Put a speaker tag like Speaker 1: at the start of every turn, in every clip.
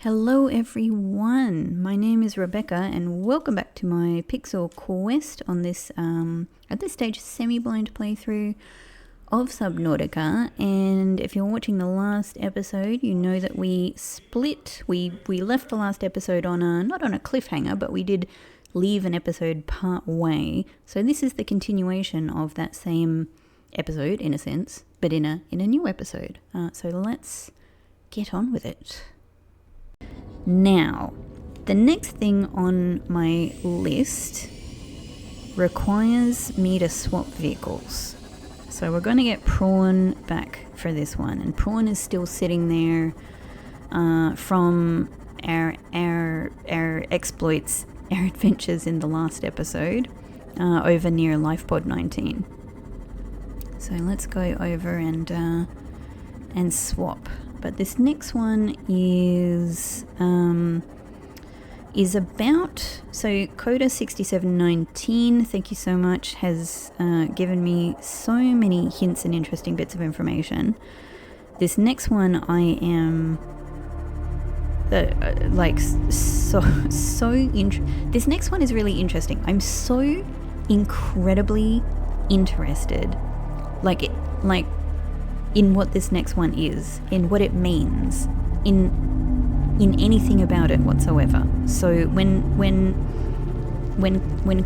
Speaker 1: Hello everyone, my name is Rebecca and welcome back to my Pixel Quest on this, at this stage, semi-blind playthrough of Subnautica. And if you're watching the last episode, you know that we split, we left the last episode on not on a cliffhanger, but we did leave an episode part way. So this is the continuation of that same episode, in a sense, but in a new episode. So let's get on with it. Now, the next thing on my list requires me to swap vehicles. So we're going to get Prawn back for this one. And Prawn is still sitting there from our exploits, our adventures in the last episode over near Lifepod 19. So let's go over and swap. But this next one is about, so Coda 6719, thank you so much, has given me so many hints and interesting bits of information. This next one I am this next one is really interesting. I'm so incredibly interested, in what this next one is, in what it means, in anything about it whatsoever. So when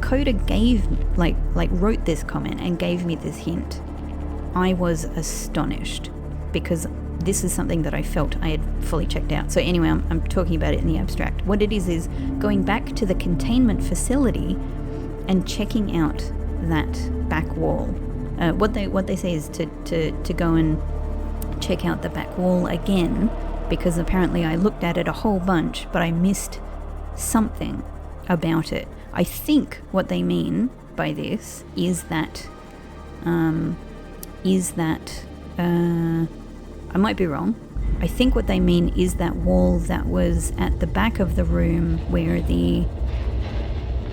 Speaker 1: Coda wrote this comment and gave me this hint, I was astonished because this is something that I felt I had fully checked out. So anyway, I'm talking about it in the abstract. What it is going back to the containment facility and checking out that back wall. What they say is to go and check out the back wall again, because apparently I looked at it a whole bunch, but I missed something about it. I think what they mean by this is that I might be wrong. I think what they mean is that wall that was at the back of the room where the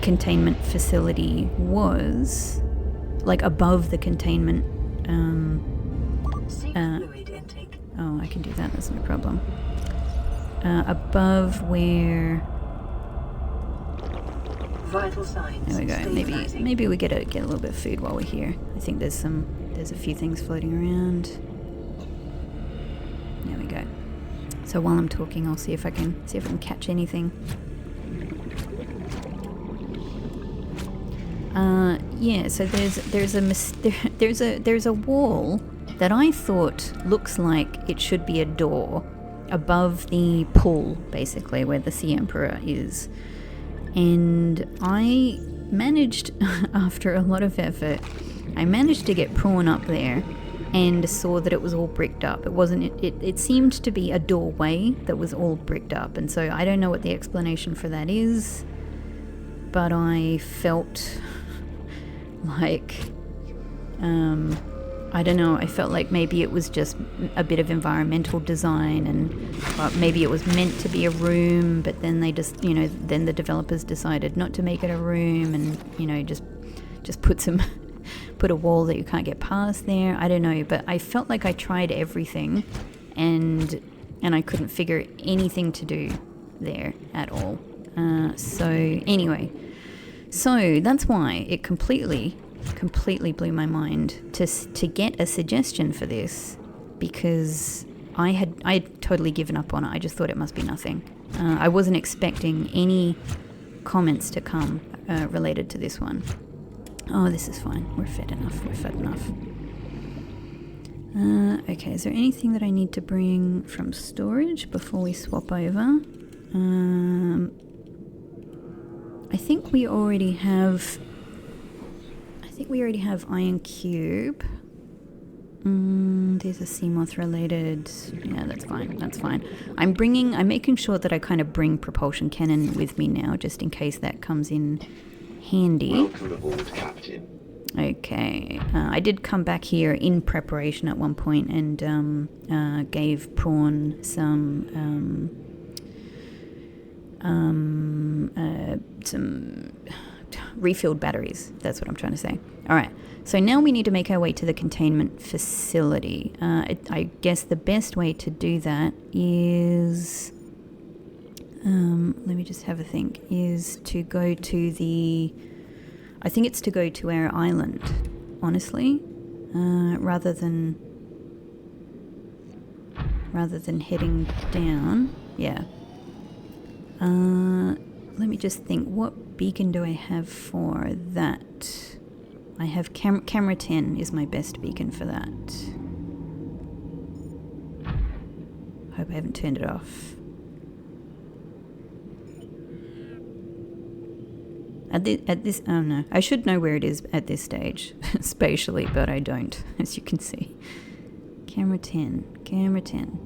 Speaker 1: containment facility was. Like above the containment. Oh, I can do that. That's no problem. Above where.
Speaker 2: Vital signs.
Speaker 1: There we go. Maybe we get a little bit of food while we're here. I think there's a few things floating around. There we go. So while I'm talking, I'll see if I can catch anything. Yeah, so there's a wall that I thought looks like it should be a door above the pool, basically, where the Sea Emperor is. And I managed, after a lot of effort, to get Prawn up there and saw that it was all bricked up. It seemed to be a doorway that was all bricked up, and so I don't know what the explanation for that is, but I felt like, I don't know, I felt like maybe it was just a bit of environmental design, and maybe it was meant to be a room, but then they just, then the developers decided not to make it a room, and, just put a wall that you can't get past there. I don't know, but I felt like I tried everything, and I couldn't figure anything to do there at all. So anyway, so that's why it completely blew my mind to get a suggestion for this, because I had totally given up on it. I just thought it must be nothing. I wasn't expecting any comments to come related to this one. Oh, this is fine. We're fed enough. Okay, is there anything that I need to bring from storage before we swap over? I think we already have Iron Cube. These are Seamoth related. Yeah, that's fine. I'm making sure that I kind of bring propulsion cannon with me now, just in case that comes in handy.
Speaker 2: Welcome aboard, Captain.
Speaker 1: Okay. I did come back here in preparation at one point and gave Prawn some refilled batteries. That's what I'm trying to say. All right. So now we need to make our way to the containment facility. I guess the best way to do that is let me just have a think, is to go to the... I think it's to go to our island, honestly, rather than heading down. Yeah. Let me just think, what beacon do I have for that? I have camera 10 is my best beacon for that. Hope I haven't turned it off. At this, oh no, I should know where it is at this stage, spatially, but I don't, as you can see. Camera 10, camera 10.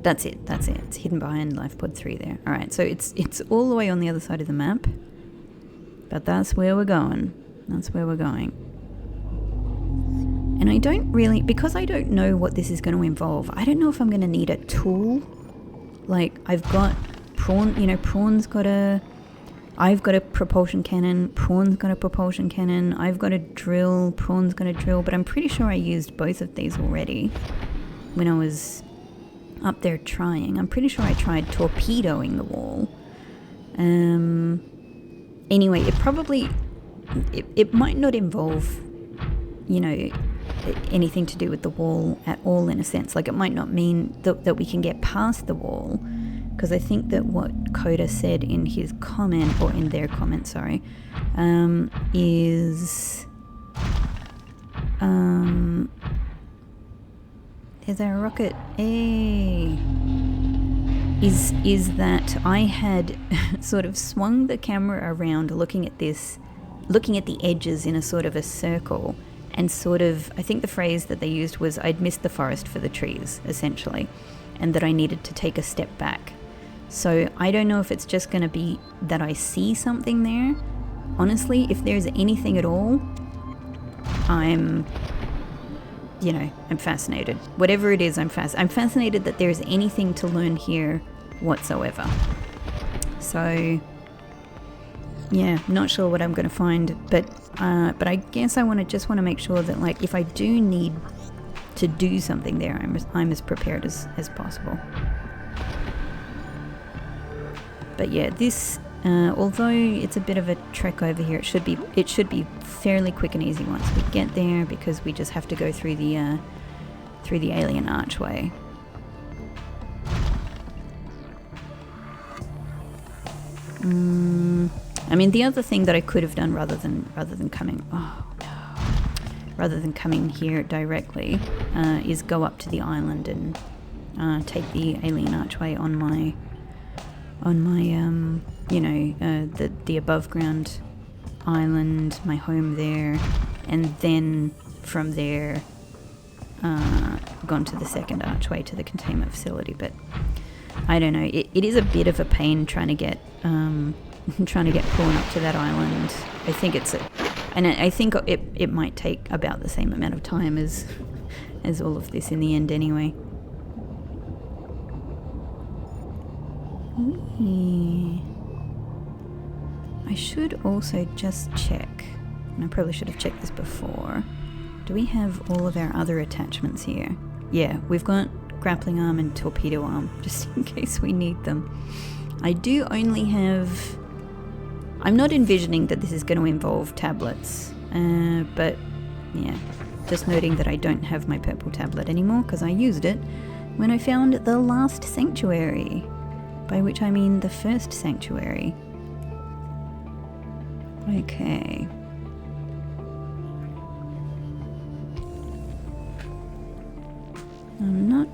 Speaker 1: That's it, it's hidden behind LifePod 3 there. Alright, so it's all the way on the other side of the map, but that's where we're going. That's where we're going. And I don't really, because I don't know what this is going to involve, I don't know if I'm going to need a tool. Like, I've got Prawn, you know, Prawn's got a... I've got a propulsion cannon, Prawn's got a propulsion cannon, I've got a drill, Prawn's got a drill, but I'm pretty sure I used both of these already when I was up there trying. I'm pretty sure I tried torpedoing the wall. Anyway, it probably... It might not involve, you know, anything to do with the wall at all, in a sense. Like, it might not mean that we can get past the wall, because I think that what Coda said in his comment, or in their comment, sorry, is... Is there a rocket? Hey! Is that I had sort of swung the camera around looking at this, looking at the edges in a sort of a circle, and sort of, I think the phrase that they used was, I'd missed the forest for the trees, essentially, and that I needed to take a step back. So I don't know if it's just going to be that I see something there. Honestly, if there's anything at all, I'm fascinated. Whatever it is, I'm fascinated that there's anything to learn here whatsoever. So, yeah, not sure what I'm going to find, but I guess I just want to make sure that, like, if I do need to do something there, I'm as prepared as possible. But yeah, this, although it's a bit of a trek over here, it should be fairly quick and easy once we get there, because we just have to go through the alien archway. I mean, the other thing that I could have done rather than coming here directly, is go up to the island and take the alien archway on my the above ground island, my home there, and then from there gone to the second archway to the containment facility. But I don't know, it is a bit of a pain trying to get Prawn up to that island. I think I think it might take about the same amount of time as all of this in the end anyway. I should also just check, and I probably should have checked this before. Do we have all of our other attachments here? Yeah, we've got grappling arm and torpedo arm, just in case we need them. I do only have... I'm not envisioning that this is going to involve tablets, but yeah, just noting that I don't have my purple tablet anymore, because I used it when I found the last sanctuary. By which I mean the first sanctuary. Okay. I'm not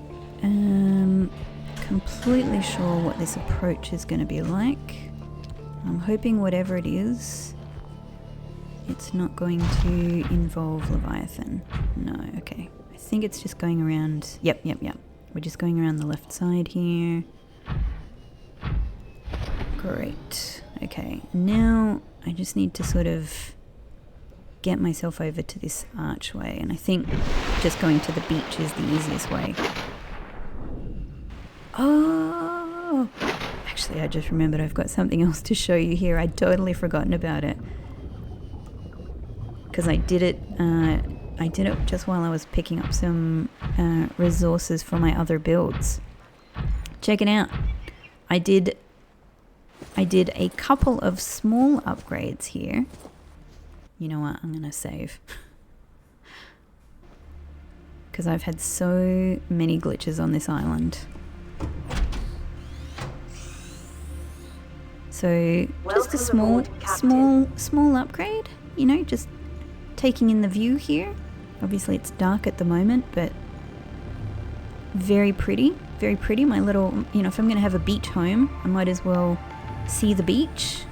Speaker 1: completely sure what this approach is going to be like. I'm hoping whatever it is, it's not going to involve Leviathan. No, okay. I think it's just going around... Yep. We're just going around the left side here. Great. Okay, now I just need to sort of get myself over to this archway, and I think just going to the beach is the easiest way. Oh! Actually, I just remembered I've got something else to show you here. I'd totally forgotten about it. Because I did it just while I was picking up some resources for my other builds. Check it out. I did I did a couple of small upgrades here. You know what? I'm going to save. Because I've had so many glitches on this island. So just a small upgrade, you know, just taking in the view here. Obviously it's dark at the moment, but very pretty, very pretty. My little, you know, if I'm going to have a beach home, I might as well see the beach.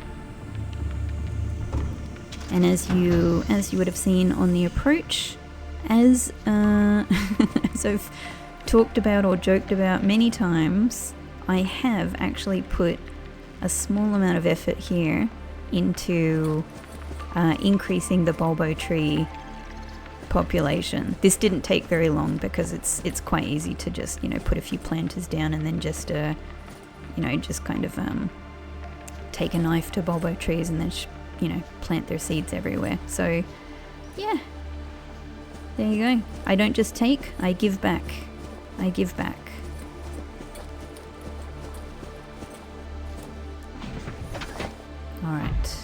Speaker 1: And as you would have seen on the approach, as I've talked about or joked about many times, I have actually put a small amount of effort here into increasing the bulbo tree population. This didn't take very long because it's quite easy to just, you know, put a few planters down and then just you know, just kind of take a knife to bulbo trees and then you know, plant their seeds everywhere. So yeah, there you go. I don't just take, I give back. I give back. Alright.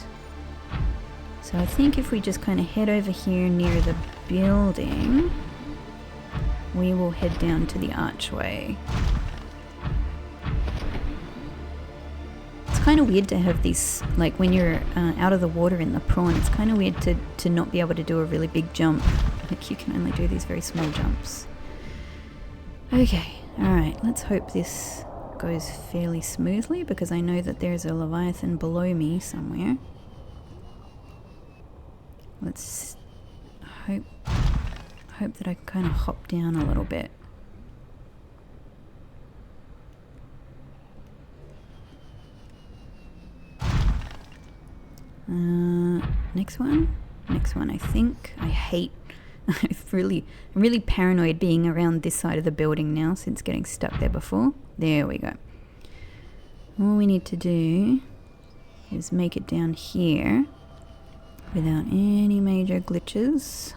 Speaker 1: So I think if we just kind of head over here near the building, we will head down to the archway. It's kind of weird to have these, like when you're out of the water in the prawn, it's kind of weird to not be able to do a really big jump. Like you can only do these very small jumps. Okay, alright, let's hope this goes fairly smoothly because I know that there's a Leviathan below me somewhere. Let's hope that I can kind of hop down a little bit. Next one I think. I hate I'm really paranoid being around this side of the building now since getting stuck there before. There we go. All we need to do is make it down here without any major glitches.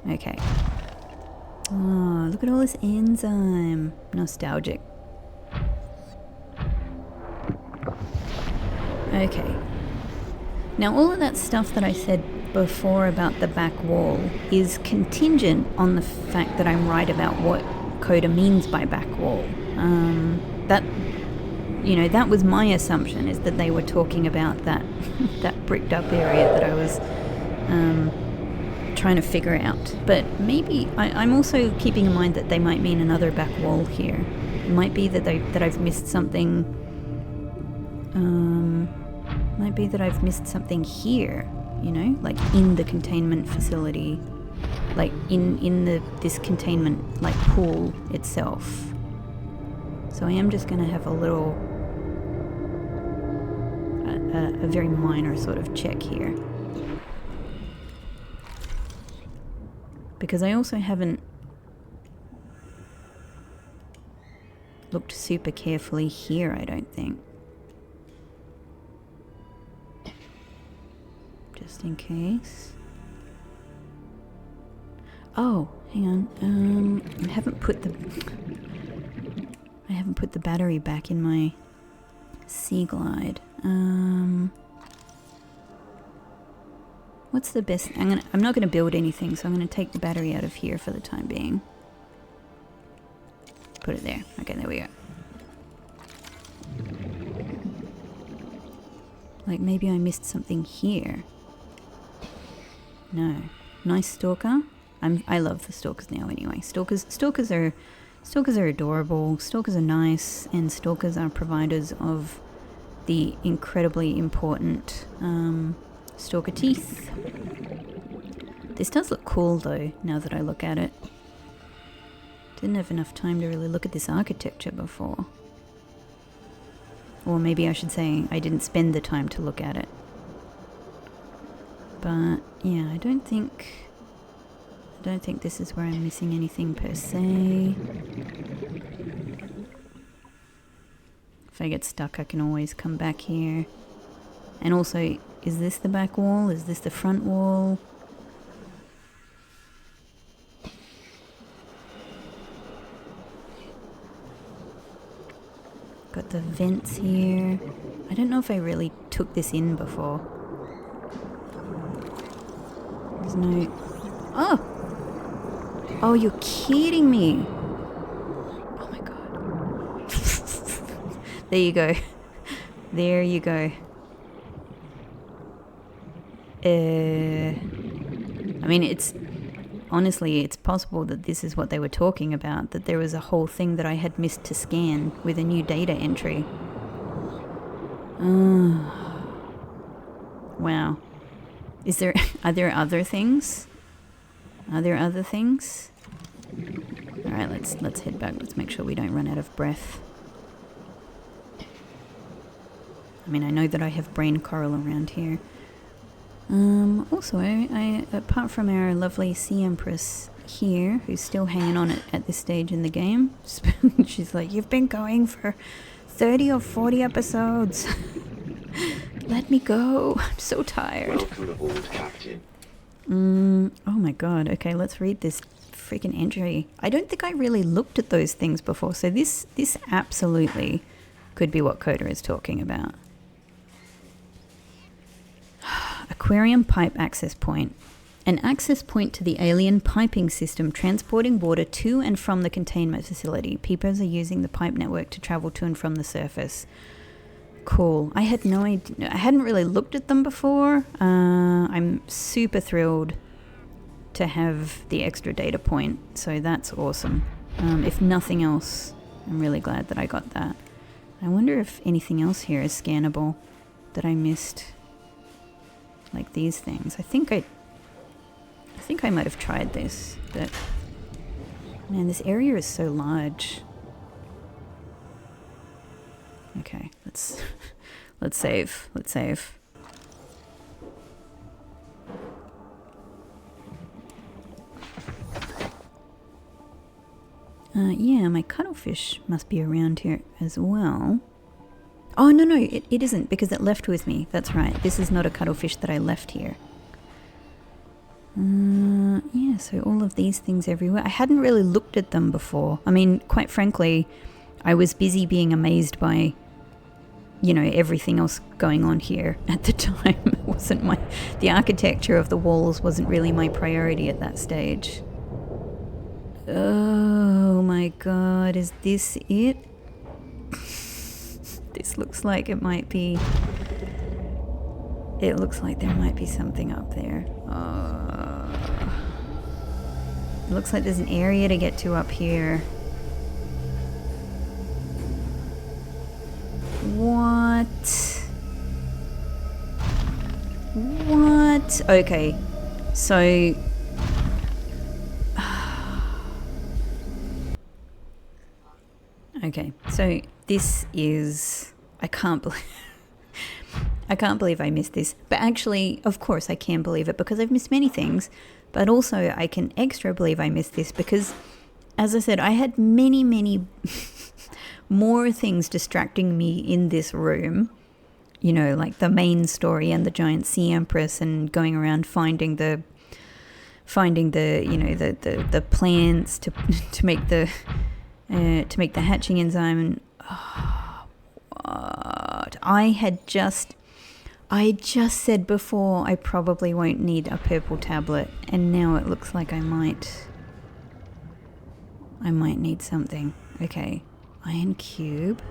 Speaker 1: Okay. Oh, look at all this enzyme. Nostalgic. Okay. Now all of that stuff that I said before about the back wall is contingent on the fact that I'm right about what Coda means by back wall. That, you know, that was my assumption, is that they were talking about that that bricked up area that I was trying to figure out. But maybe I'm also keeping in mind that they might mean another back wall here. It might be that I've missed something. Might be that I've missed something here, you know, like in the containment facility, like in this containment like pool itself. So I am just going to have a little, a very minor sort of check here, because I also haven't looked super carefully here, I don't think. Just in case. Oh, hang on. I haven't put the battery back in my Sea Glide. What's the best? I'm not gonna build anything, so I'm gonna take the battery out of here for the time being. Put it there. Okay, there we go. Like maybe I missed something here. No. Nice stalker. I love the stalkers now anyway. Stalkers are adorable, stalkers are nice, and stalkers are providers of the incredibly important stalker teeth. This does look cool though, now that I look at it. Didn't have enough time to really look at this architecture before. Or maybe I should say I didn't spend the time to look at it. But yeah, I don't think this is where I'm missing anything per se. If I get stuck, I can always come back here. And also, is this the back wall? Is this the front wall? Got the vents here. I don't know if I really took this in before. There's no... Oh! Oh, you're kidding me! Oh my god. There you go. There you go. I mean, it's... Honestly, it's possible that this is what they were talking about, that there was a whole thing that I had missed to scan with a new data entry. Wow. Are there other things? Are there other things? Alright, let's head back. Let's make sure we don't run out of breath. I mean, I know that I have brain coral around here. Also, I apart from our lovely Sea Empress here, who's still hanging on at this stage in the game, she's like, you've been going for 30 or 40 episodes. Let me go. I'm so tired.
Speaker 2: Welcome aboard, Captain.
Speaker 1: Oh my god. Okay, let's read this freaking entry. I don't think I really looked at those things before, so this absolutely could be what Coda is talking about. Aquarium pipe access point. An access point to the alien piping system transporting water to and from the containment facility. Peepers are using the pipe network to travel to and from the surface. Cool. I had no idea. I hadn't really looked at them before. I'm super thrilled to have the extra data point, so that's awesome. If nothing else, I'm really glad that I got that. I wonder if anything else here is scannable that I missed. Like these things. I think I might have tried this, but man, this area is so large. Okay, let's save. Let's save. Yeah, my cuttlefish must be around here as well. Oh, no, it isn't, because it left with me. That's right. This is not a cuttlefish that I left here. Yeah, so all of these things everywhere. I hadn't really looked at them before. I mean, quite frankly, I was busy being amazed by, you know, everything else going on here at the time. It wasn't the architecture of the walls wasn't really my priority at that stage. Oh my god, is this it? This looks like it might be... It looks like there might be something up there. It looks like there's an area to get to up here. What? What? Okay, so... Okay, so this is... I can't believe I missed this. But actually, of course I can believe it because I've missed many things. But also I can extra believe I missed this because, as I said, I had many, many more things distracting me in this room. You know, like the main story and the giant Sea Empress and going around finding the you know, the plants to make the hatching enzyme. And what? I just said before I probably won't need a purple tablet, and now it looks like I might need something. Okay, iron cube.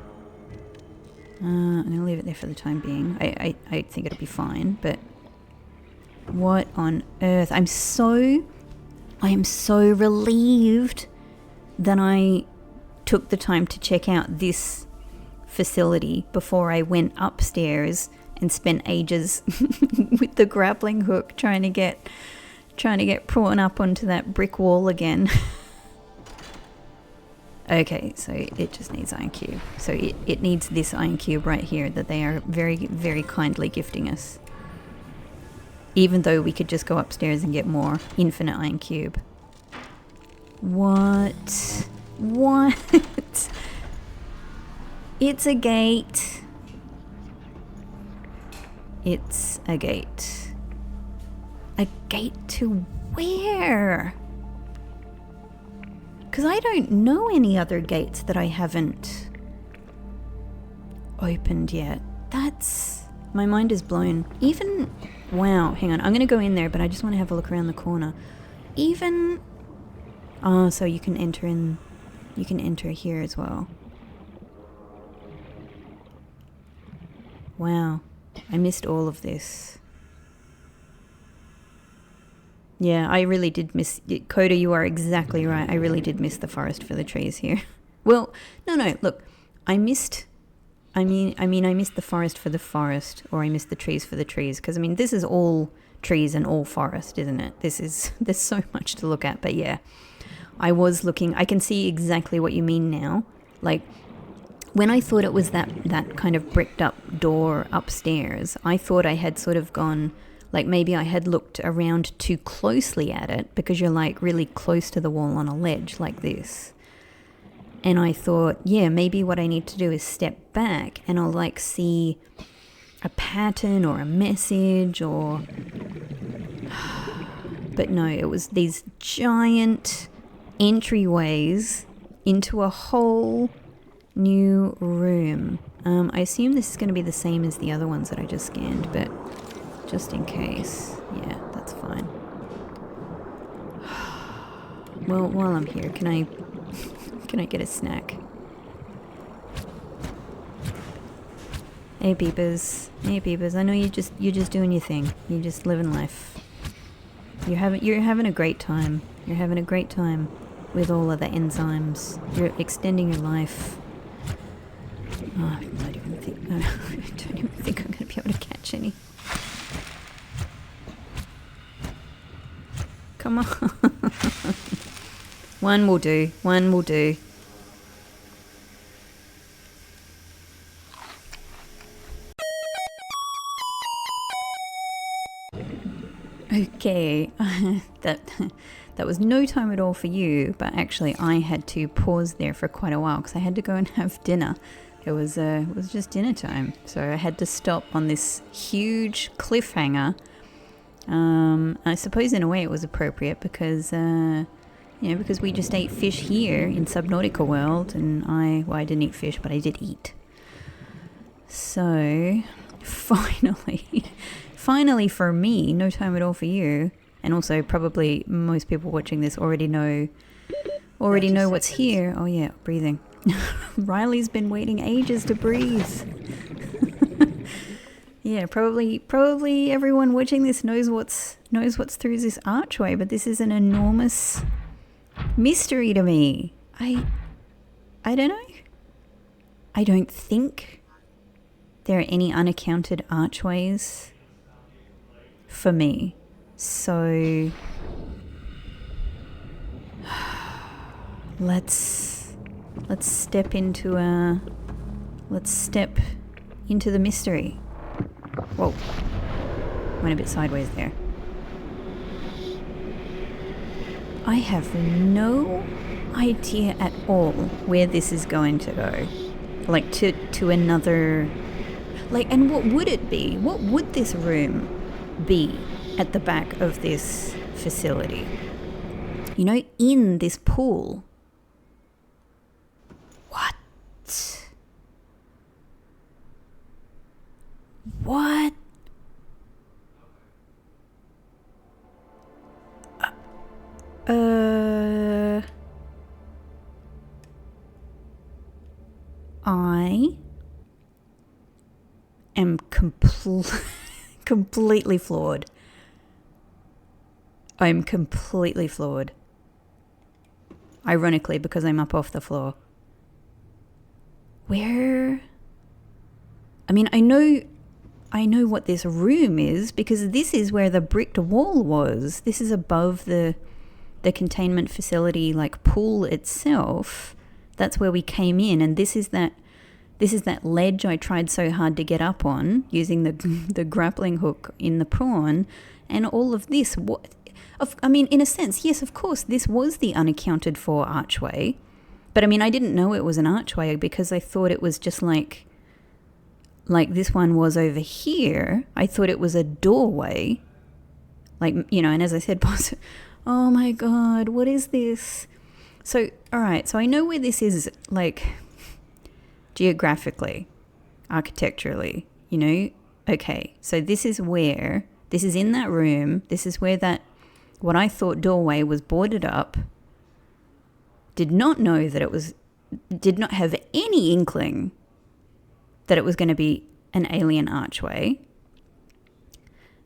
Speaker 1: I'm gonna leave it there for the time being. I think it'll be fine, but what on earth? I am so relieved that I took the time to check out this facility before I went upstairs and spent ages with the grappling hook trying to get prawn up onto that brick wall again. Okay, so it just needs iron cube. So it needs this iron cube right here that they are very, very kindly gifting us. Even though we could just go upstairs and get more infinite iron cube. What? What? It's a gate. It's a gate. A gate to where? Because I don't know any other gates that I haven't opened yet. That's... my mind is blown. Even... wow, hang on. I'm going to go in there, but I just want to have a look around the corner. Even... oh, so you can enter in... you can enter here as well. Wow. I missed all of this. Yeah, I really did miss... Coda, you are exactly right. I really did miss the forest for the trees here. Well, no, look. I missed I missed the forest for the forest, or I missed the trees for the trees. Because, I mean, this is all trees and all forest, isn't it? There's so much to look at. But yeah, I was looking... I can see exactly what you mean now. Like... when I thought it was that kind of bricked up door upstairs, I thought I had sort of gone, like maybe I had looked around too closely at it, because you're like really close to the wall on a ledge like this. And I thought, yeah, maybe what I need to do is step back and I'll like see a pattern or a message or... But no, it was these giant entryways into a whole... new room. I assume this is going to be the same as the other ones that I just scanned, but just in case. Yeah, that's fine. Well, while I'm here, can I get a snack? Hey Beepers. Hey Beepers. I know you're just doing your thing. You're just living life. You're having a great time. You're having a great time with all of the enzymes. You're extending your life. Oh, I don't even think I'm going to be able to catch any. Come on. One will do. One will do. Okay. That was no time at all for you, but actually I had to pause there for quite a while because I had to go and have dinner. It was just dinner time, so I had to stop on this huge cliffhanger. I suppose in a way it was appropriate because, because we just ate fish here in Subnautica world, and I didn't eat fish, but I did eat. So, finally for me, no time at all for you, and also probably most people watching this already know what's here. Oh yeah, breathing. Riley's been waiting ages to breathe. Yeah, probably everyone watching this knows what's through this archway, but this is an enormous mystery to me. I don't know. I don't think there are any unaccounted archways for me. So let's step into the mystery. Whoa. Went a bit sideways there. I have no idea at all where this is going to go. Like to another... Like, and what would it be? What would this room be at the back of this facility? You know, in this pool. What? What? I am completely floored. I'm completely floored. Ironically, because I'm up off the floor. Where? I mean, I know what this room is, because this is where the bricked wall was. This is above the containment facility, like pool itself. That's where we came in, and this is that ledge I tried so hard to get up on using the grappling hook in the prawn, and all of this. I mean, in a sense, yes, of course, this was the unaccounted for archway, but I mean, I didn't know it was an archway because I thought it was just like this one was over here. I thought it was a doorway, like, you know. And as I said, oh my god, what is this? So, all right, so I know where this is, like, geographically. architecturally, you know? Okay, so this is in that room. This is where that, what I thought doorway was boarded up. Did not know that it was, did not have any inkling that it was going to be an alien archway.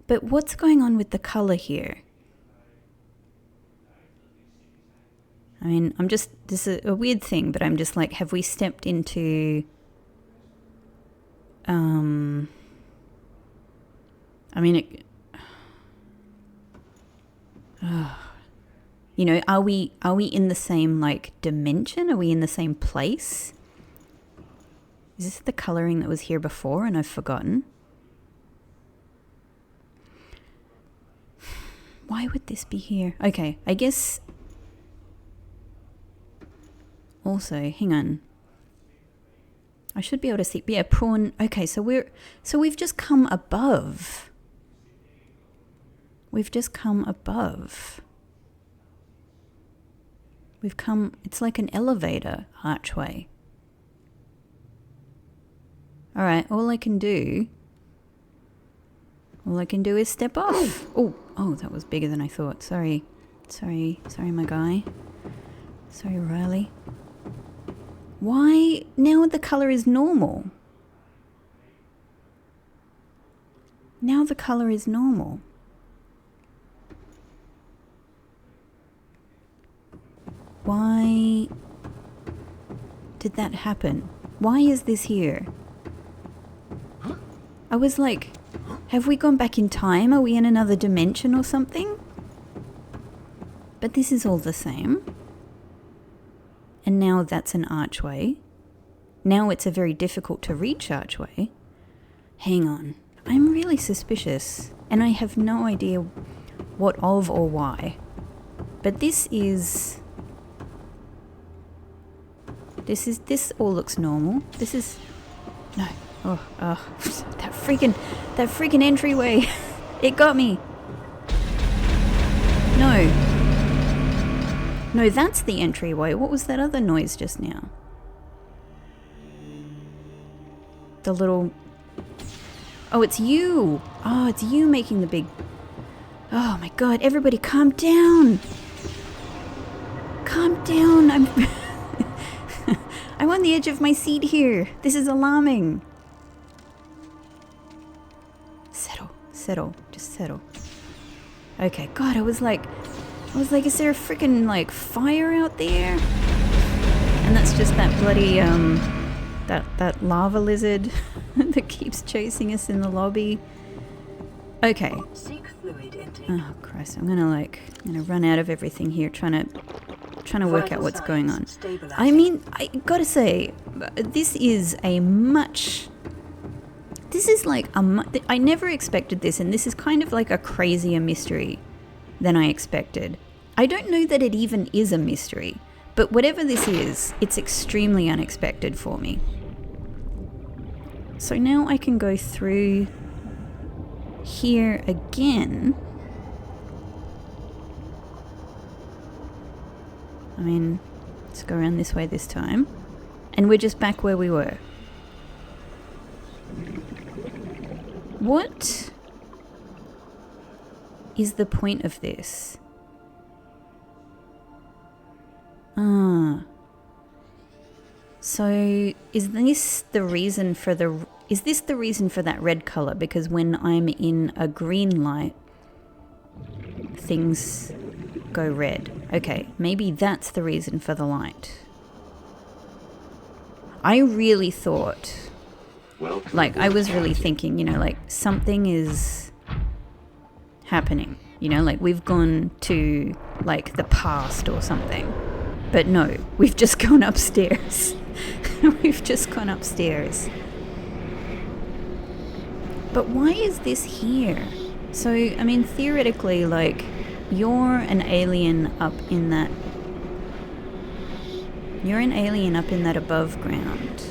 Speaker 1: But what's going on with the color here? I mean, this is a weird thing, but I'm just like, have we stepped into, I mean, you know, are we in the same like dimension? Are we in the same place? Is this the coloring that was here before and I've forgotten? Why would this be here? Okay, I guess. Also, hang on. I should be able to see. Yeah, prawn. Okay, so we've just come above. We've just come above. We've come, it's like an elevator archway. All right, all I can do is step off. Oh, that was bigger than I thought. Sorry, my guy. Sorry, Riley. Why? Now the color is normal. Now the color is normal. Why did that happen? Why is this here? I was like, have we gone back in time? Are we in another dimension or something? But this is all the same. And now that's an archway. Now it's a very difficult to reach archway. Hang on. I'm really suspicious. And I have no idea what of or why. But this all looks normal. This is, no. Oh, that freaking entryway. It got me. No, that's the entryway. What was that other noise just now? The little... Oh, it's you. Oh, it's you making the big... Oh my god, everybody calm down. Calm down. I'm on the edge of my seat here. This is alarming. Settle. Just settle. Okay, god, I was like, is there a freaking like fire out there? And that's just that bloody that lava lizard that keeps chasing us in the lobby. Okay.
Speaker 2: Seek fluid intake.
Speaker 1: Oh Christ, I'm gonna run out of everything here trying to work out what's going on. I mean, I gotta say, this is like I never expected this, and this is kind of like a crazier mystery than I expected. I don't know that it even is a mystery, but whatever this is, it's extremely unexpected for me. So now I can go through here again. I mean, let's go around this way this time. And we're just back where we were. What is the point of this? So is this the reason for that red color? Because when I'm in a green light, things go red. Okay, maybe that's the reason for the light. I really thought, like, I was really thinking, you know, like, something is happening. You know, like, we've gone to, like, the past or something. But no, we've just gone upstairs. We've just gone upstairs. But why is this here? So, I mean, theoretically, like, you're an alien up in that... You're an alien up in that above ground.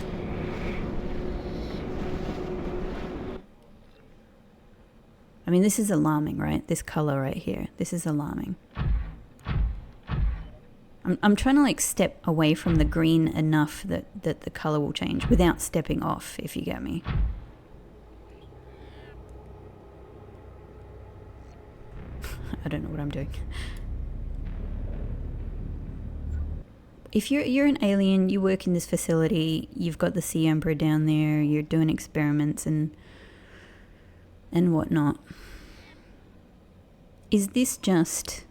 Speaker 1: I mean, this is alarming, right? This color right here. This is alarming. I'm trying to like step away from the green enough that the color will change without stepping off, if you get me. I don't know what I'm doing. If you're an alien, you work in this facility, you've got the Sea Emperor down there, you're doing experiments and whatnot. Is this just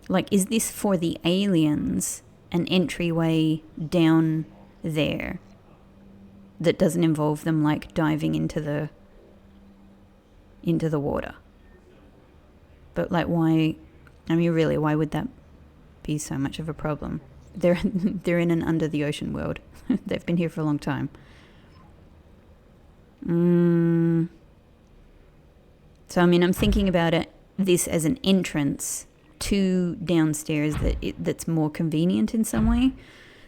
Speaker 1: like, is this for the aliens an entryway down there that doesn't involve them like diving into the water? But like, why? I mean, really, why would that be so much of a problem? They're in an under the ocean world. They've been here for a long time. So I mean, I'm thinking about this as an entrance to downstairs that's more convenient in some way.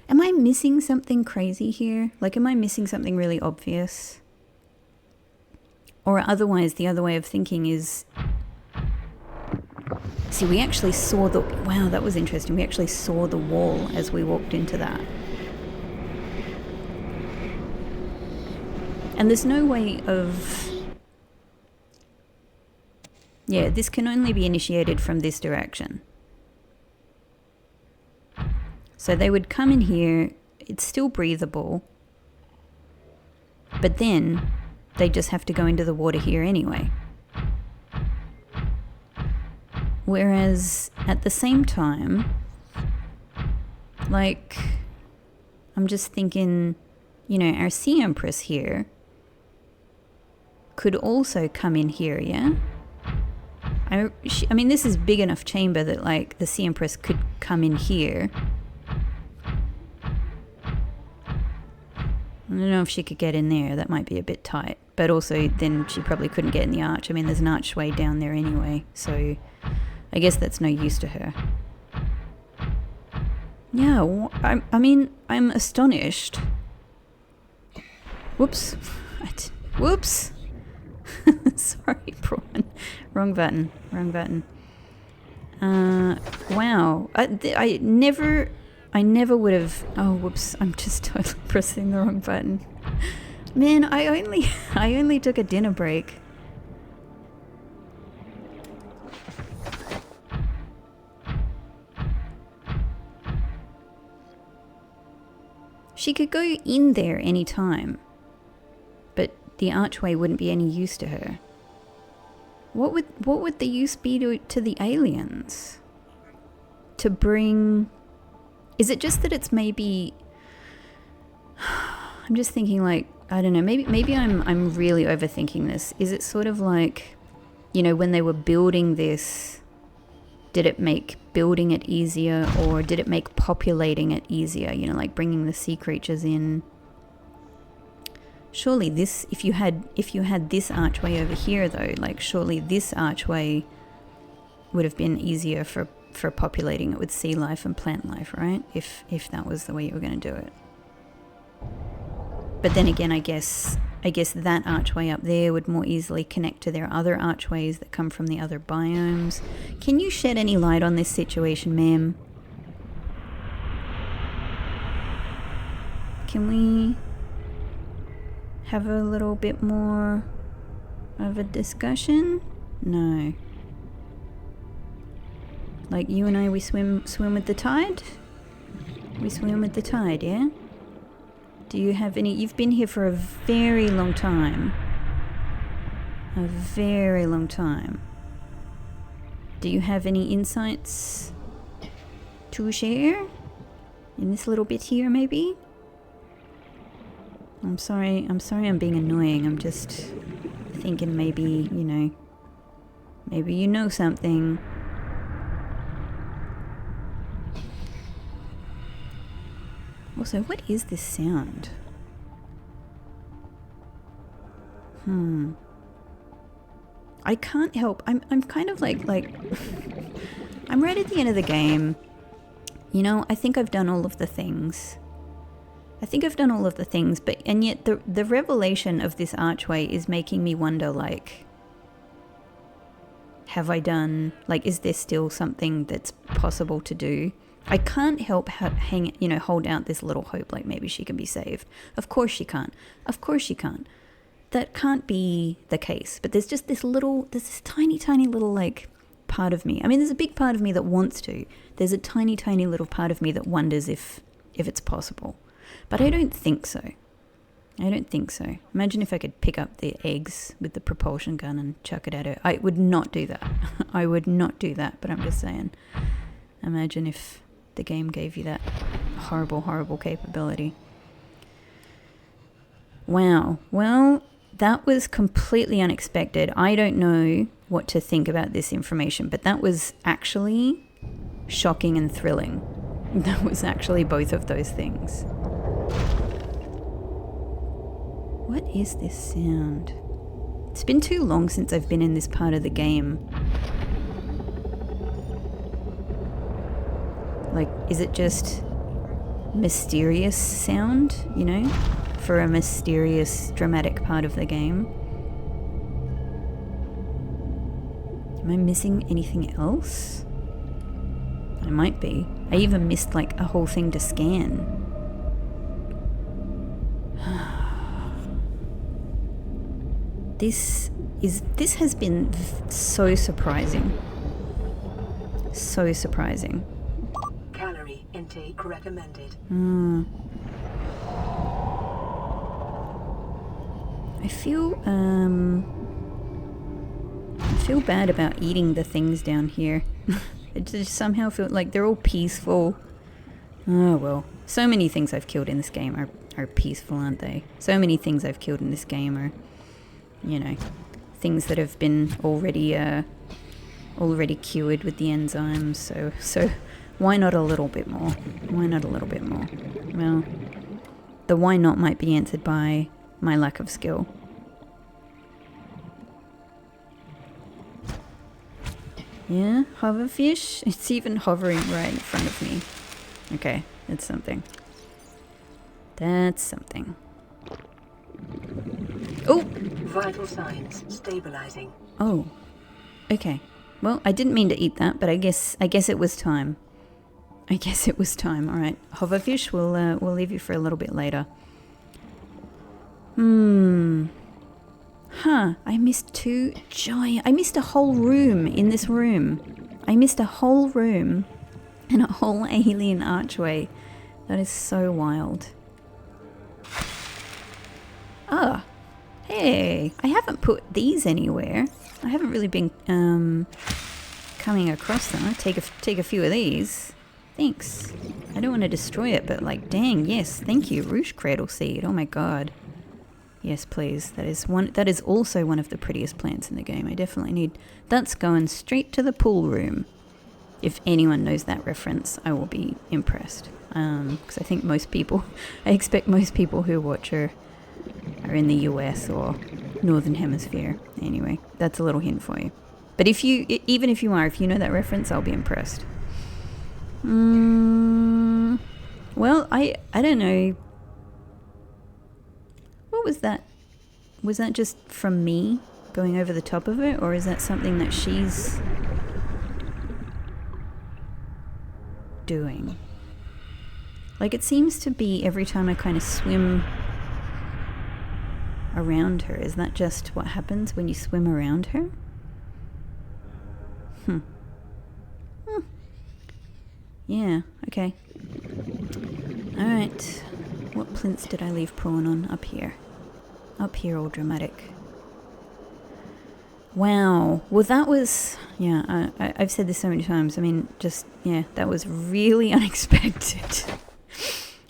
Speaker 1: Am I missing something crazy here? Like, am I missing something really obvious? Or otherwise, the other way of thinking is, see, we actually saw wow, that was interesting. We actually saw the wall as we walked into that. And there's no way of... Yeah, this can only be initiated from this direction. So they would come in here, it's still breathable, but then they just have to go into the water here anyway. Whereas at the same time, like, I'm just thinking, you know, our Sea Empress here could also come in here, yeah? I mean, this is big enough chamber that, like, the Sea Empress could come in here. I don't know if she could get in there. That might be a bit tight. But also, then she probably couldn't get in the arch. I mean, there's an archway down there anyway, so I guess that's no use to her. Yeah, I mean, I'm astonished. Whoops. Whoops. Sorry, Prawn. Wrong button. Wow. I never would have... Oh, whoops. I'm just totally pressing the wrong button. Man, I only took a dinner break. She could go in there any time, but the archway wouldn't be any use to her. What would the use be to the aliens? To bring... Is it just that it's maybe... I'm just thinking, like, I don't know, maybe I'm really overthinking this. Is it sort of like, you know, when they were building this, did it make building it easier, or did it make populating it easier? You know, like bringing the sea creatures in. Surely this, if you had this archway over here though, like surely this archway would have been easier for populating it with sea life and plant life, right? If that was the way you were going to do it. But then again, I guess that archway up there would more easily connect to their other archways that come from the other biomes. Can you shed any light on this situation, ma'am? Can we have a little bit more of a discussion? No. Like you and I, we swim with the tide? We swim with the tide, yeah? Do you have any... You've been here for a very long time. A very long time. Do you have any insights to share? In this little bit here, maybe? I'm sorry I'm being annoying. I'm just thinking maybe, you know... Maybe you know something. Also, what is this sound? I can't help. I'm kind of like I'm right at the end of the game. You know, I think I've done all of the things. But and yet the revelation of this archway is making me wonder, like, Have I done, like, is there still something that's possible to do? I can't help hold out this little hope, like maybe she can be saved. Of course she can't. Of course she can't. That can't be the case. But there's just this tiny, tiny little, like, part of me. I mean, there's a big part of me that wants to. There's a tiny, tiny little part of me that wonders if it's possible. But I don't think so. I don't think so. Imagine if I could pick up the eggs with the propulsion gun and chuck it at her. I would not do that. I would not do that, but I'm just saying. Imagine if the game gave you that horrible, horrible capability. Wow. Well, that was completely unexpected. I don't know what to think about this information, but that was actually shocking and thrilling. That was actually both of those things. What is this sound? It's been too long since I've been in this part of the game. Like, is it just mysterious sound, you know, for a mysterious, dramatic part of the game? Am I missing anything else? I might be. I even missed, like, a whole thing to scan. This has been so surprising. So surprising.
Speaker 2: Calorie intake recommended.
Speaker 1: I feel bad about eating the things down here. It just somehow feels like they're all peaceful. Oh well. So many things I've killed in this game are peaceful, aren't they? So many things I've killed in this game are, you know, things that have been already cured with the enzymes. So why not a little bit more? Why not a little bit more? Well, the why not might be answered by my lack of skill. Yeah, hoverfish? It's even hovering right in front of me. Okay, that's something. That's something. Oh!
Speaker 2: Vital signs stabilizing.
Speaker 1: Oh. Okay. Well, I didn't mean to eat that, but I guess it was time. I guess it was time. All right. Hoverfish, we'll leave you for a little bit later. Huh. I missed I missed a whole room in this room. I missed a whole room and a whole alien archway. That is so wild. Ah. Hey, I haven't put these anywhere. I haven't really been coming across them. I'll take a few of these. Thanks. I don't want to destroy it, but like, dang, yes, thank you, Roosh Cradle Seed. Oh my god. Yes, please. That is also one of the prettiest plants in the game. I definitely need. That's going straight to the pool room. If anyone knows that reference, I will be impressed. Because I think I expect most people who watch are in the US or Northern Hemisphere. Anyway, that's a little hint for you. But if you know that reference, I'll be impressed. Well, I don't know. What was that? Was that just from me going over the top of it, or is that something that she's doing? Like, it seems to be every time I kind of swim around her. Is that just what happens when you swim around her? Yeah, okay. Alright. What plinths did I leave prawn on? Up here. Up here, all dramatic. Wow. Well, that was... Yeah, I've said this so many times. I mean, just... Yeah, that was really unexpected.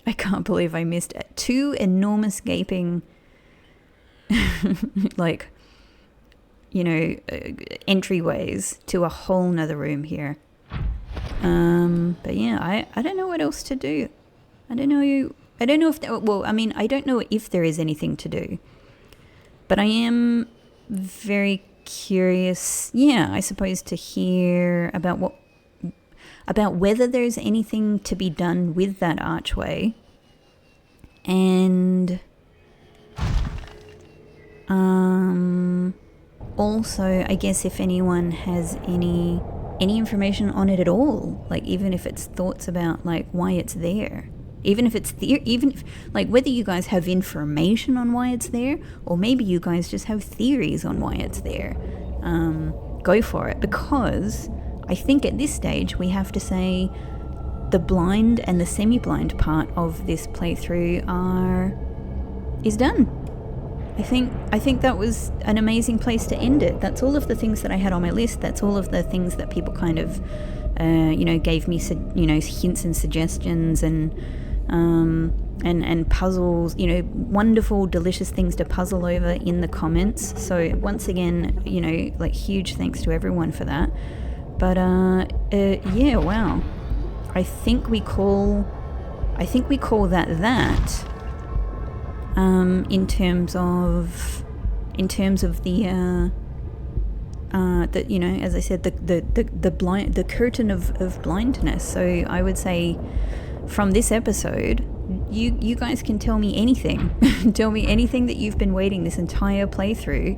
Speaker 1: I can't believe I missed two enormous gaping... like... You know, entryways to a whole nother room here. But yeah, I don't know what else to do. I don't know if I don't know if there is anything to do. But I am very curious, yeah, I suppose, to hear about whether there's anything to be done with that archway. And also, I guess if anyone has any information on it at all, like even if it's thoughts about like why it's there, even if it's even if, like whether you guys have information on why it's there, or maybe you guys just have theories on why it's there, go for it, because I think at this stage we have to say the blind and the semi-blind part of this playthrough is done. I think that was an amazing place to end it. That's all of the things that I had on my list. That's all of the things that people kind of, gave me, hints and suggestions and puzzles, wonderful, delicious things to puzzle over in the comments. So once again, like huge thanks to everyone for that. But yeah, wow. I think we call that. In terms of the as I said, the curtain of blindness. So I would say from this episode, you guys can tell me anything. Tell me anything that you've been waiting this entire playthrough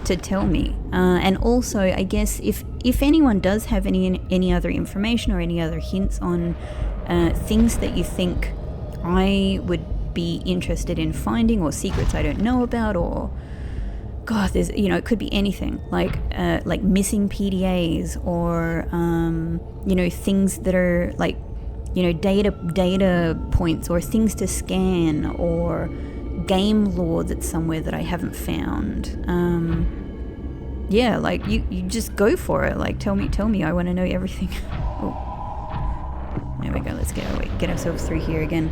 Speaker 1: to tell me. And also, I guess if anyone does have any other information or any other hints on things that you think I would be interested in finding, or secrets I don't know about, or God, there's it could be anything like missing PDAs, or things that are like data points, or things to scan, or game lore that's somewhere that I haven't found. Yeah, like you just go for it. Like tell me, I want to know everything. Oh, there we go. Let's get ourselves through here again.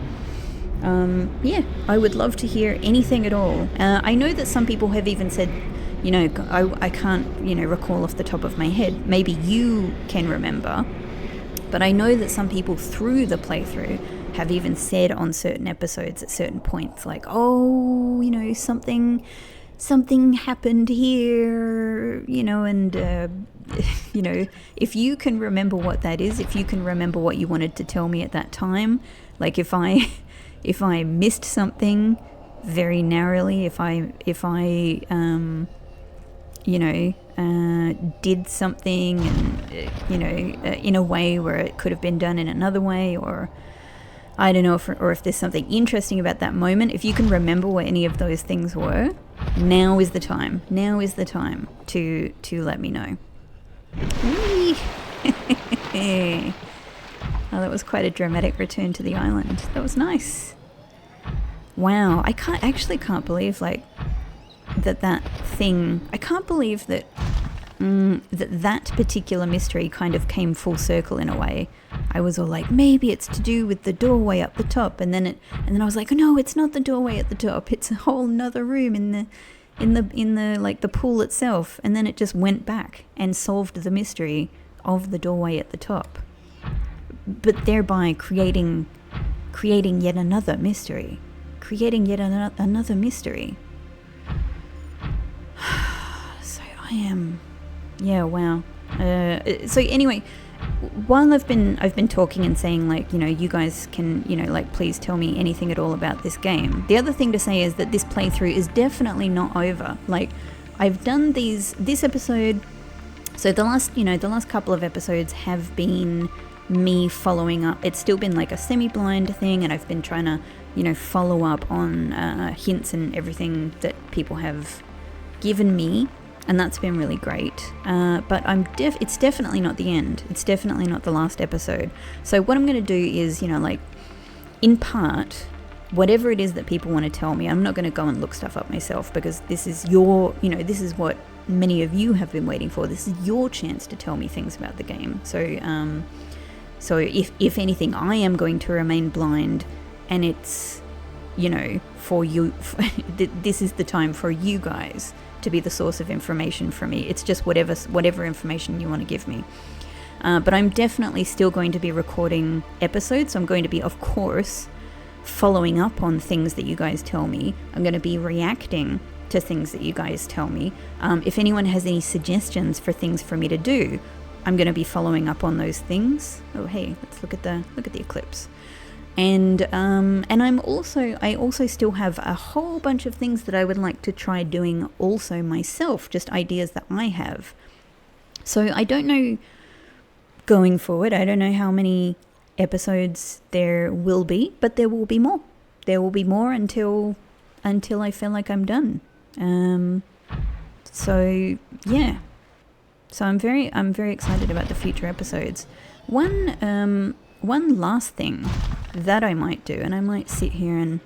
Speaker 1: Yeah, I would love to hear anything at all. I know that some people have even said, I can't, recall off the top of my head. Maybe you can remember. But I know that some people through the playthrough have even said on certain episodes at certain points, like, oh, something happened here, and, if you can remember what that is, if you can remember what you wanted to tell me at that time, like if I missed something very narrowly, if I did something and, in a way where it could have been done in another way, or I don't know, or if there's something interesting about that moment, if you can remember what any of those things were, now is the time. Now is the time to let me know. Oh, that was quite a dramatic return to the island. That was nice. Wow, I can't believe like that thing. I can't believe that that particular mystery kind of came full circle in a way. I was all like, maybe it's to do with the doorway up the top, and then I was like, no, it's not the doorway at the top. It's a whole nother room in the like the pool itself, and then it just went back and solved the mystery of the doorway at the top, but thereby creating yet another mystery. Another mystery. So I am, yeah, wow. So anyway, while I've been talking and saying like, you guys can, like please tell me anything at all about this game. The other thing to say is that this playthrough is definitely not over. Like I've done this episode. So the last couple of episodes have been me following up. It's still been like a semi-blind thing, and I've been trying to, follow up on hints and everything that people have given me, and that's been really great. But it's definitely not the end. It's definitely not the last episode. So what I'm going to do is, in part, whatever it is that people want to tell me, I'm not going to go and look stuff up myself, because this is this is what many of you have been waiting for. This is your chance to tell me things about the game. So if anything, I am going to remain blind, and it's, for you, this is the time for you guys to be the source of information for me. It's just whatever information you want to give me. But I'm definitely still going to be recording episodes. So I'm going to be, of course, following up on things that you guys tell me. I'm going to be reacting to things that you guys tell me. If anyone has any suggestions for things for me to do, I'm going to be following up on those things. Oh, hey, let's look at the eclipse. And I also still have a whole bunch of things that I would like to try doing also myself, just ideas that I have. So I don't know going forward, I don't know how many episodes there will be, but there will be more. There will be more until I feel like I'm done. So yeah. So I'm very excited about the future episodes. One last thing that I might do, and I might sit here and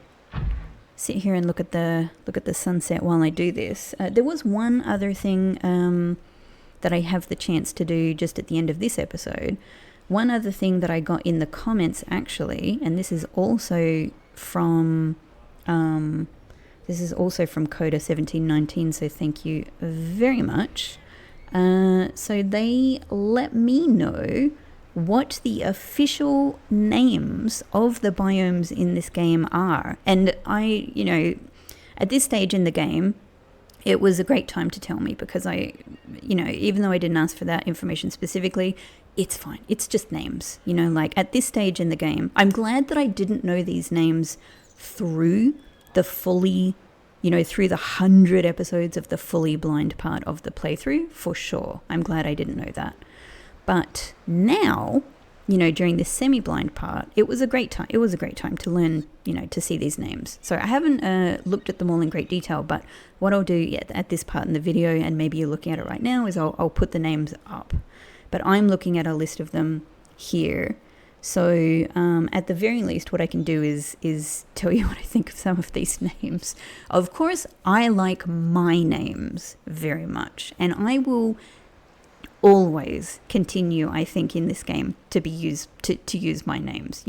Speaker 1: look at the sunset while I do this. There was one other thing that I have the chance to do just at the end of this episode. One other thing that I got in the comments actually, and this is also from Coda1719, so thank you very much. So they let me know what the official names of the biomes in this game are. And I, at this stage in the game, it was a great time to tell me, because I, even though I didn't ask for that information specifically, it's fine. It's just names, like at this stage in the game. I'm glad that I didn't know these names through the fully, through the 100 episodes of the fully blind part of the playthrough, for sure. I'm glad I didn't know that. But now, during this semi-blind part, it was a great time. It was a great time to learn, to see these names. So I haven't looked at them all in great detail, but what I'll do at this part in the video, and maybe you're looking at it right now, is I'll put the names up. But I'm looking at a list of them here. So at the very least, what I can do is tell you what I think of some of these names. Of course, I like my names very much, and I will always continue, I think, in this game to use my names.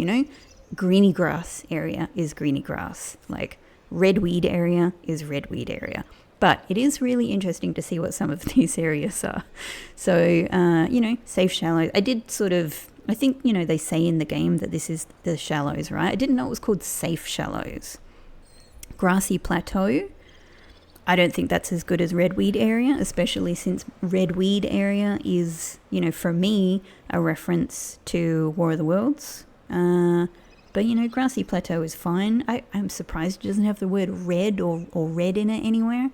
Speaker 1: Greeny grass area is greeny grass, like redweed area is redweed area. But it is really interesting to see what some of these areas are. So safe shallows. I think they say in the game that this is the shallows, right? I didn't know it was called safe shallows. Grassy plateau. I don't think that's as good as redweed area, especially since redweed area is, for me, a reference to War of the Worlds. But, grassy plateau is fine. I'm surprised it doesn't have the word red or red in it anywhere.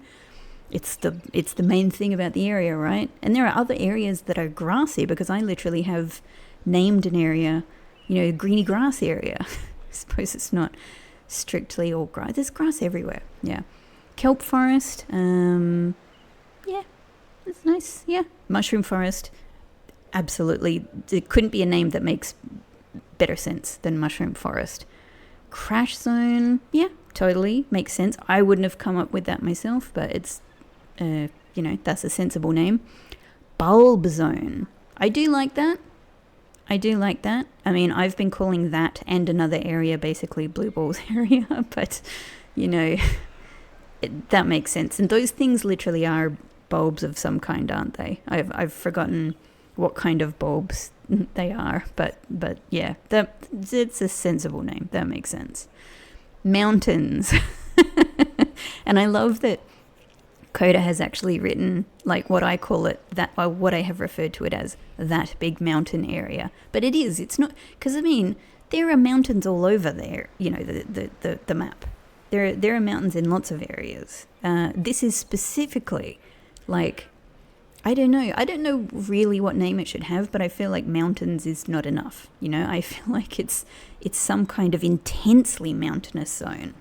Speaker 1: It's the main thing about the area, right? And there are other areas that are grassy, because I literally have named an area, greeny grass area. I suppose it's not strictly all grass. There's grass everywhere, yeah. Kelp forest, yeah, that's nice, yeah. Mushroom forest, absolutely. There couldn't be a name that makes better sense than mushroom forest. Crash zone, yeah, totally, makes sense. I wouldn't have come up with that myself, but it's, that's a sensible name. Bulb zone, I do like that. I mean, I've been calling that and another area basically Blue Balls area, but, that makes sense. And those things literally are bulbs of some kind, aren't they? I've forgotten what kind of bulbs they are, but yeah, it's a sensible name. That makes sense. Mountains. And I love that Coda has actually written like what I call it, what I have referred to it as, that big mountain area. But it's not, because I mean, there are mountains all over there, the map. There are mountains in lots of areas. This is specifically like, I don't know really what name it should have, but I feel like mountains is not enough. I feel like it's some kind of intensely mountainous zone.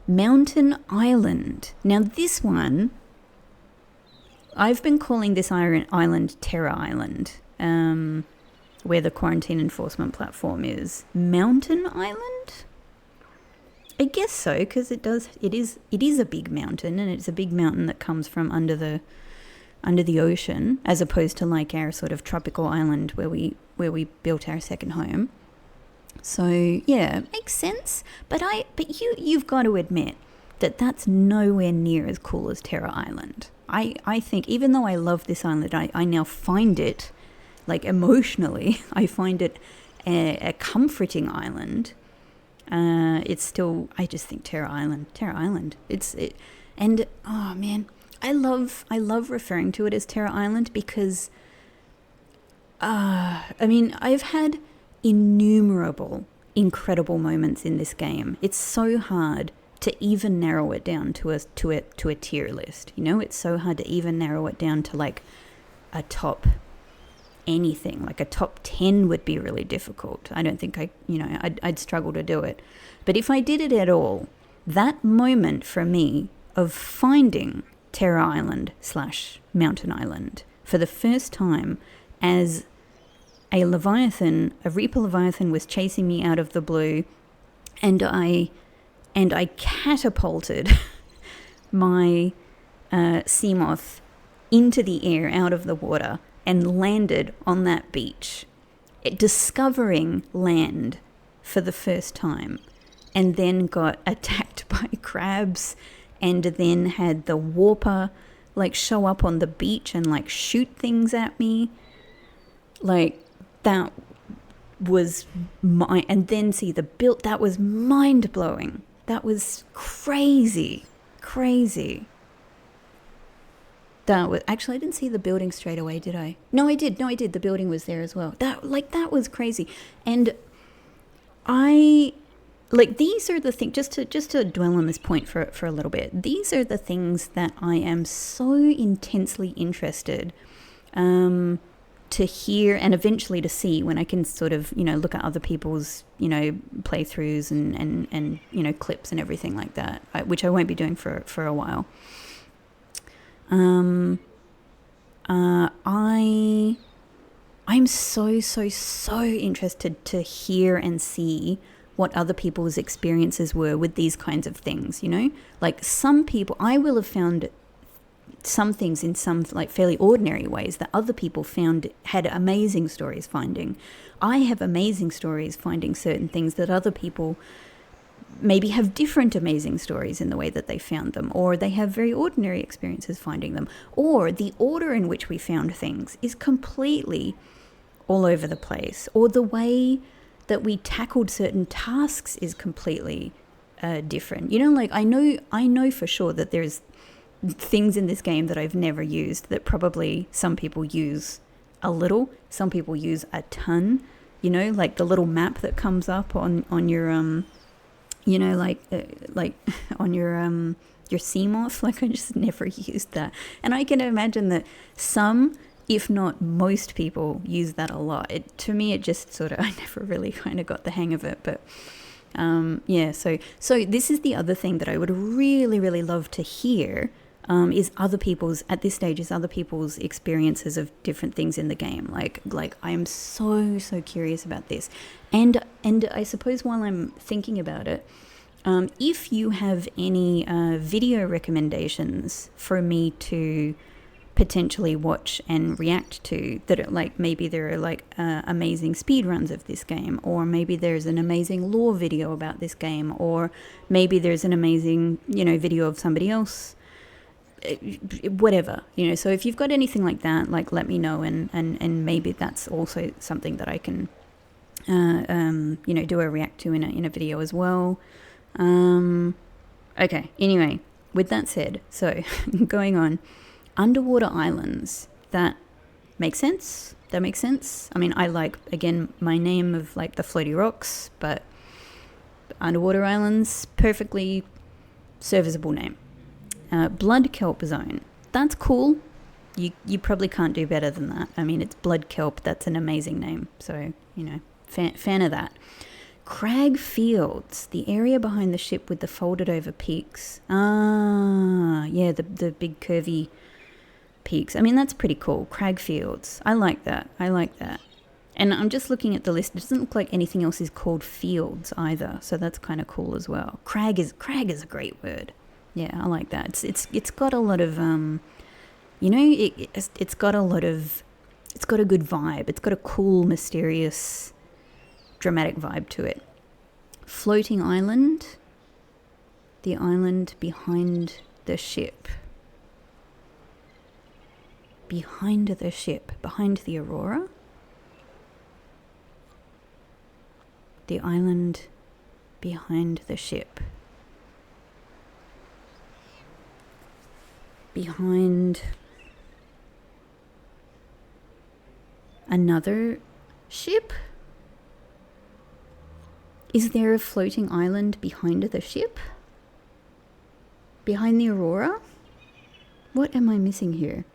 Speaker 1: Mountain Island. Now this one, I've been calling this island Terror Island, where the quarantine enforcement platform is. Mountain Island? I guess so, because it is a big mountain, and it's a big mountain that comes from under the ocean, as opposed to like our sort of tropical island where we built our second home. So yeah, makes sense. But you've got to admit that that's nowhere near as cool as Terror Island. I think, even though I love this island, I now find it, like emotionally, I find it a comforting island. It's still, I just think Terror Island. And oh man, I love referring to it as Terror Island because, I mean, I've had innumerable incredible moments in this game. It's so hard to even narrow it down to a tier list. You know, it's so hard to even narrow it down to like a top anything. Like a top 10 would be really difficult. I don't think I'd struggle to do it. But if I did it at all, that moment for me of finding Terror Island / Mountain Island for the first time as a Reaper Leviathan was chasing me out of the blue, and I catapulted my Seamoth into the air out of the water and landed on that beach, discovering land for the first time, and then got attacked by crabs, and then had the Warper like show up on the beach and like shoot things at me. Like, that was and then see the build. That was mind-blowing. That was crazy. That was actually, I didn't see the building straight away, did I? No, I did. The building was there as well. That was crazy. And these are the things, just to dwell on this point for a little bit. These are the things that I am so intensely interested to hear and eventually to see when I can sort of, look at other people's, playthroughs and clips and everything like that, which I won't be doing for a while. I'm so interested to hear and see what other people's experiences were with these kinds of things, like some people, I will have found some things in some like fairly ordinary ways that other people had amazing stories finding. I have amazing stories finding certain things that other people maybe have different amazing stories in the way that they found them, or they have very ordinary experiences finding them, or the order in which we found things is completely all over the place, or the way that we tackled certain tasks is completely different. Like I know for sure that there's things in this game that I've never used that probably some people use a little, some people use a ton, like the little map that comes up on your like on your Seamoth. Like, I just never used that, and I can imagine that some, if not most people, use that a lot. To me it just sort of, I never really kind of got the hang of it. But so this is the other thing that I would really, really love to hear, is other people's experiences of different things in the game. Like I am so curious about this, and I suppose while I'm thinking about it, if you have any video recommendations for me to potentially watch and react to, that are like, maybe there are like amazing speedruns of this game, or maybe there's an amazing lore video about this game, or maybe there's an amazing video of somebody else, whatever, so if you've got anything like that, like, let me know, and maybe that's also something that I can do a react to in a video as well. Okay, anyway, with that said, so going on, underwater islands, that makes sense. I mean, I like, again, my name of like the floaty rocks, but underwater islands, perfectly serviceable name. Blood kelp zone, that's cool. You probably can't do better than that. I mean, it's blood kelp, that's an amazing name, so fan of that. Crag Fields, the area behind the ship with the folded over peaks. Yeah, the big curvy peaks. I mean, that's pretty cool. Crag Fields, I like that. And I'm just looking at the list. It doesn't look like anything else is called fields either, so that's kind of cool as well. Crag is a great word. Yeah, I like that. It's got a lot of it's got a good vibe. It's got a cool, mysterious, dramatic vibe to it. Floating island, the island behind the ship. Behind the Aurora. The island behind the ship. Behind another ship? Is there a floating island behind the ship? Behind the Aurora? What am I missing here?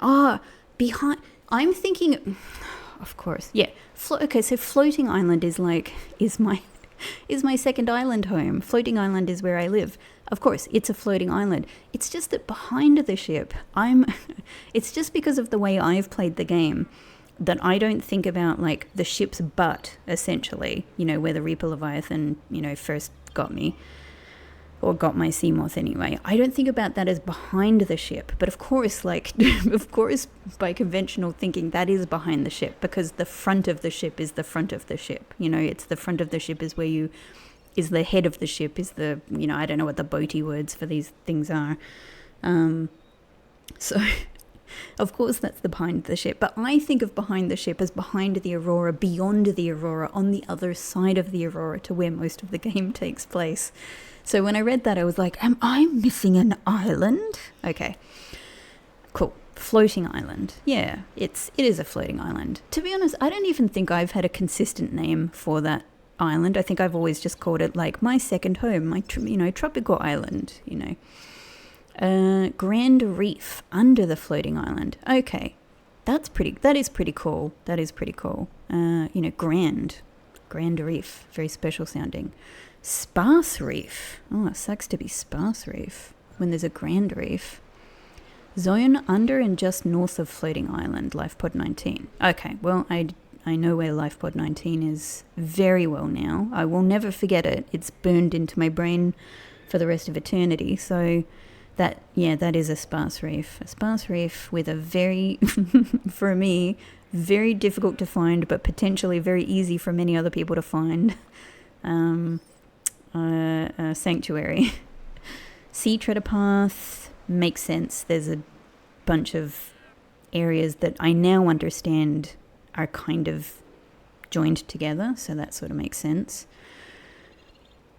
Speaker 1: Ah, behind... I'm thinking... Of course, yeah. Okay, so floating island is my second island home. Floating island is where I live. Of course, it's a floating island. It's just that behind the ship, it's just because of the way I've played the game that I don't think about like the ship's butt, essentially, you know, where the Reaper Leviathan, you know, first got me. Or got my sea moth anyway. I don't think about that as behind the ship. But of course, like, of course, by conventional thinking, that is behind the ship because the front of the ship is the front of the ship. You know, it's the front of the ship is where is the head of the ship, is the, you know, I don't know what the boaty words for these things are. So, of course, that's the behind the ship. But I think of behind the ship as behind the Aurora, beyond the Aurora, on the other side of the Aurora to where most of the game takes place. So when I read that, I was like, am I missing an island? Okay, cool. Floating island. Yeah, it is a floating island. To be honest, I don't even think I've had a consistent name for that island. I think I've always just called it like my second home, my tropical island, you know. Grand Reef under the floating island. Okay, that is pretty cool. That is pretty cool. You know, Grand Reef, very special sounding. Sparse Reef. Oh, it sucks to be Sparse Reef when there's a Grand Reef. Zone under and just north of floating island, Life Pod 19. Okay, well, I know where Life Pod 19 is very well now. I will never forget it. It's burned into my brain for the rest of eternity. So that is a Sparse Reef. A Sparse Reef with a very, for me, very difficult to find, but potentially very easy for many other people to find. Sanctuary. Sea treader path makes sense. There's a bunch of areas that I now understand are kind of joined together, so that sort of makes sense.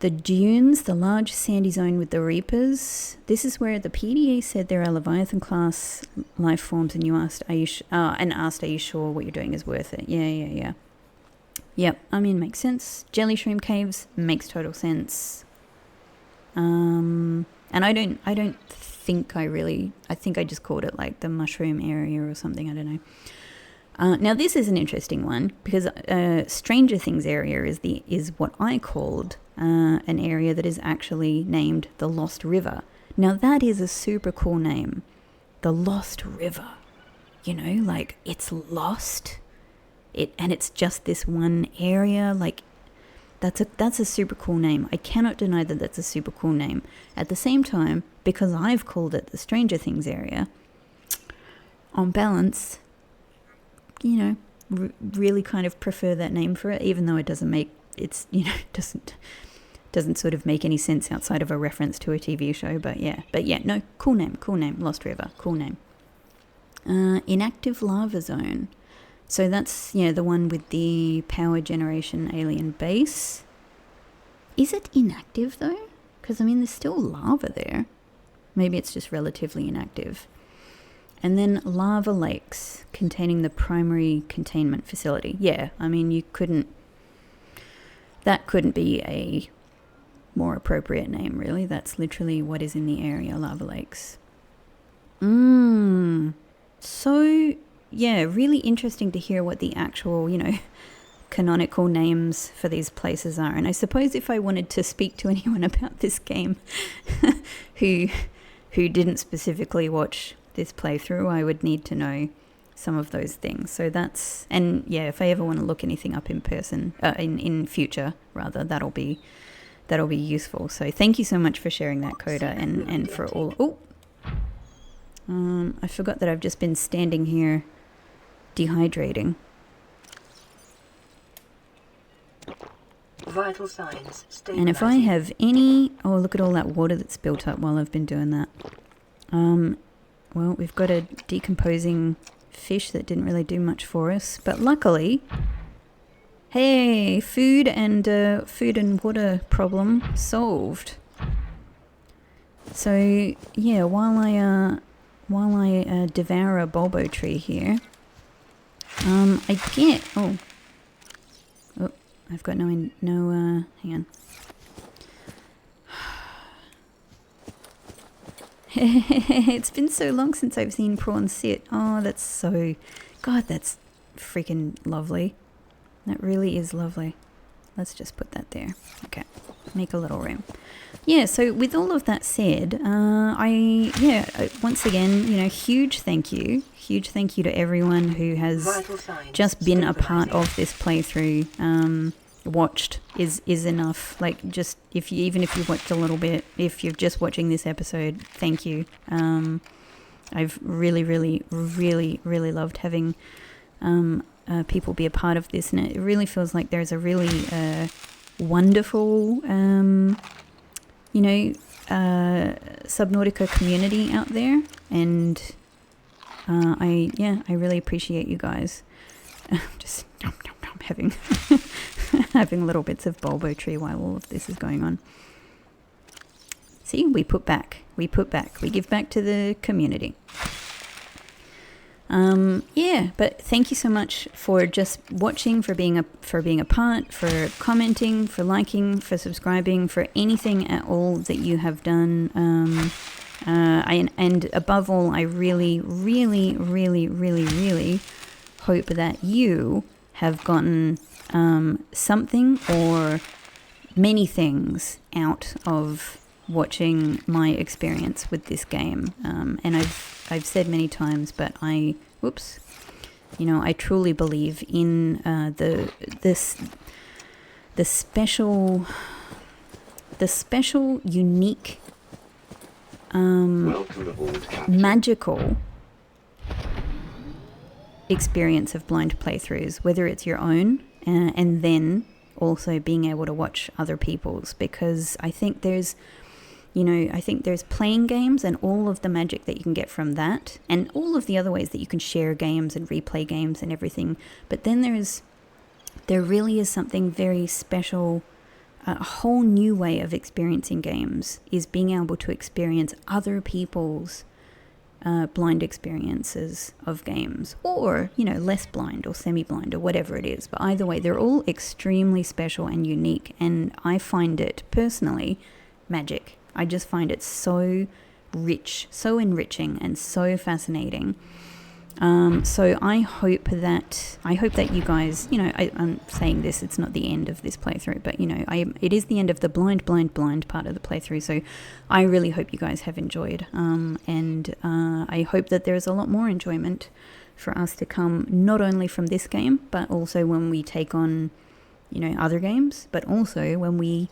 Speaker 1: The dunes, the large sandy zone with the Reapers. This is where the PDA said there are Leviathan class life forms, and asked, are you sure what you're doing is worth it? Yeah. Yep, I mean, makes sense. Jelly shroom caves makes total sense. And I don't think I think I just called it like the mushroom area or something, I don't know. Now this is an interesting one because Stranger Things area is what I called an area that is actually named the Lost River. Now that is a super cool name. The Lost River. You know, like it's lost. And it's just this one area, like that's a super cool name. I cannot deny that that's a super cool name. At the same time, because I've called it the Stranger Things area, on balance, you know, really kind of prefer that name for it, even though it doesn't sort of make any sense outside of a reference to a TV show. But yeah, no, cool name, Lost River, cool name. Inactive lava zone. So that's, the one with the power generation alien base. Is it inactive though? Because, I mean, there's still lava there. Maybe it's just relatively inactive. And then lava lakes containing the primary containment facility. Yeah, I mean, that couldn't be a more appropriate name, really. That's literally what is in the area, lava lakes. So... yeah, really interesting to hear what the actual, canonical names for these places are. And I suppose if I wanted to speak to anyone about this game who didn't specifically watch this playthrough, I would need to know some of those things. So that's, and yeah, if I ever want to look anything up in person, in future rather, that'll be useful. So thank you so much for sharing that, Coda, and for all. I forgot that I've just been standing here dehydrating.
Speaker 2: Vital signs stabilizing.
Speaker 1: And if I have any... oh, look at all that water that's built up while I've been doing that. Well, we've got a decomposing fish that didn't really do much for us. But luckily... hey, food and water problem solved. So, yeah, while I devour a bulbo tree here, I get... Oh, I've got hang on. It's been so long since I've seen Prawn sit. Oh, that's so... God, that's freaking lovely. That really is lovely. Let's just put that there. Okay, make a little room. Yeah, so with all of that said, once again, huge thank you to everyone who has just been a part of this playthrough. Watched is enough. Like, just even if you watched a little bit, if you're just watching this episode, thank you. I've really, really, really, really loved having people be a part of this, and it really feels like there's a really wonderful Subnautica community out there, and I really appreciate you guys. Just having having little bits of bulbo tree while all of this is going on. See, we give back to the community. But thank you so much for just watching, for being a part, for commenting, for liking, for subscribing, for anything at all that you have done. And above all, I really, really, really, really, really hope that you have gotten something or many things out of watching my experience with this game. And I've said many times, but I truly believe in the special, unique, magical experience of blind playthroughs, whether it's your own and then also being able to watch other people's, because I think there's playing games and all of the magic that you can get from that, and all of the other ways that you can share games and replay games and everything. But then there really is something very special, a whole new way of experiencing games, is being able to experience other people's blind experiences of games, or less blind or semi-blind or whatever it is. But either way, they're all extremely special and unique, and I find it personally magic. I just find it so rich, so enriching, and so fascinating. So I hope that you guys, I'm saying this, it's not the end of this playthrough, but it is the end of the blind part of the playthrough. So I really hope you guys have enjoyed, and I hope that there's a lot more enjoyment for us to come, not only from this game, but also when we take on, other games, but also when we,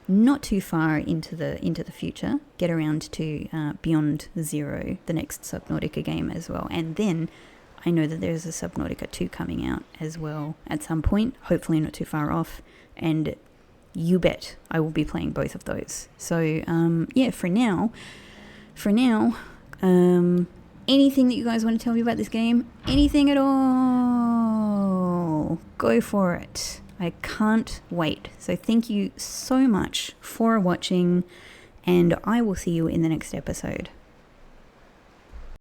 Speaker 1: not too far into the future, get around to Beyond Zero, the next Subnautica game as well. And then I know that there's a Subnautica 2 coming out as well at some point, hopefully not too far off, and you bet I will be playing both of those. So for now, anything that you guys want to tell me about this game, anything at all, go for it. I can't wait. So thank you so much for watching, and I will see you in the next episode.